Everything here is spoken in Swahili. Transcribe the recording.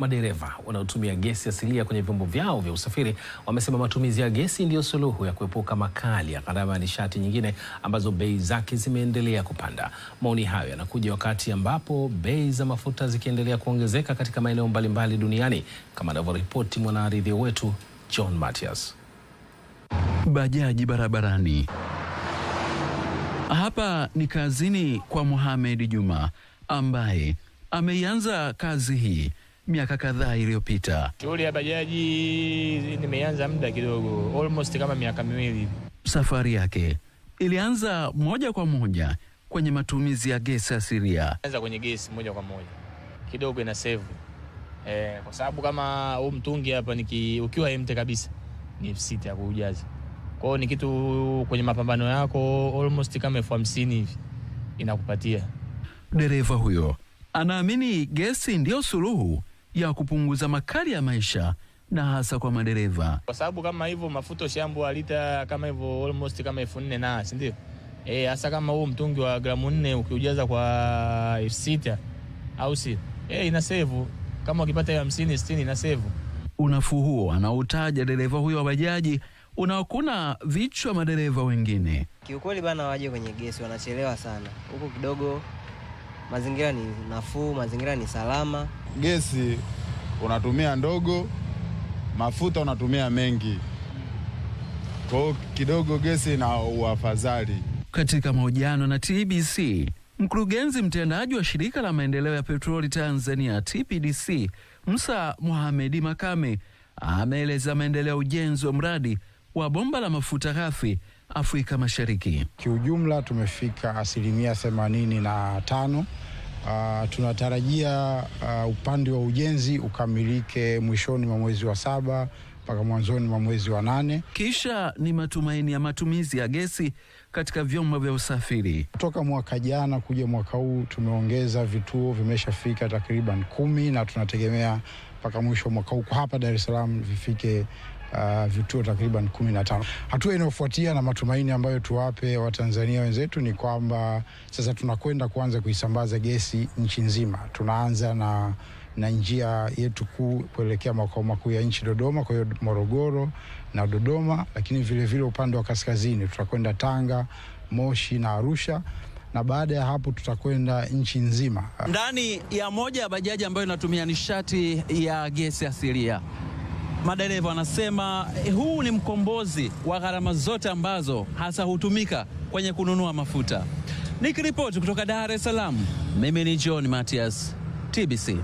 Madereva wanaotumia gesi asilia kwenye vyombo vyao vya usafiri wamesema matumizi ya gesi ndiyo suluhu ya kuepuka makali ya gharama ya nishati nyingine ambazo bei zake zimeendelea kupanda. Maoni hayo yanakuja wakati ambapo bei za mafuta zikiendelea kuongezeka katika maeneo mbalimbali duniani, kama anavyoripoti mwanahabari wetu John Matias. Bajaji barabarani. Hapa ni kazini kwa Mohamed Juma ambaye ameianza kazi hii miaka kadhaa iliyopita. Shughuli ya bajaji nimeanza muda kidogo, almost kama miaka miwili. Safari yake ilianza moja kwa moja kwenye matumizi ya gesi asilia. Anza kwenye gesi moja kwa moja. Kidogo ina save. Kwa sababu kama huu mtungi hapa ukiwa empty kabisa ni 6 ya kujaza. Kwa hiyo ni kitu kwenye mapambano yako almost kama 50 hivi inakupatia. Dereva huyo anaamini gesi ndio suluhu ya kupunguza makali ya maisha, na hasa kwa madereva. Kwa sababu kama hivyo mafuta shambu lita kama hivyo almost kama 4,000 na si ndio? Hasa kama huu mtungi wa gramu 4 ukiujaza kwa 6 au si ina save. Kama ukipata 50 60 ina save. Unafuu huo anautaja dereva huyo wa bajaji unaokuna vichwa madereva wengine. Kiukweli bana, waje kwenye gesi wanachelewa sana. Huko kidogo mazingira ni nafuu, mazingira ni salama. Gesi unatumia ndogo, mafuta unatumia mengi. Kwa hiyo kidogo gesi na uafadhali. Katika mahojiano na TBC, mkurugenzi mtendaji wa shirika la maendeleo ya petroli Tanzania TPDC, Musa Mohamed Makame, ameeleza maendeleo ya ujenzi wa mradi wa bomba la mafuta ghafi Afrika Mashariki. Kiujumla tumefika 85%. Tunatarajia upande wa ujenzi ukamilike mwishoni mwa mwezi wa 7 mpaka mwanzoni mwa mwezi wa 8. Kisha ni matumaini ya matumizi ya gesi katika vyombo vya usafiri. Kutoka mwaka jana kuja mwaka huu tumeongeza vituo, vimeshafika takriban 10, na tunategemea mpaka mwisho mwaka huu hapa Dar es Salaam vifike vituo takriban 15. Hatua inayofuatia na matumaini ambayo tuwape Watanzania wenzetu ni kwamba sasa tunakwenda kuanza kuisambaza gesi nchi nzima. Tunaanza na njia yetu kuu kuelekea makao makuu ya nchi Dodoma, kwa hiyo Morogoro na Dodoma, lakini vile vile upande wa kaskazini tutakwenda Tanga, Moshi na Arusha, na baada ya hapo tutakwenda nchi nzima. Ndani ya moja ya bajaji ambayo inatumia nishati ya gesi asilia, madereva wanasema huu ni mkombozi wa gharama zote ambazo hasa hutumika kwenye kununua mafuta. Nikiripoti kutoka Dar es Salaam, mimi ni John Matias, TBC.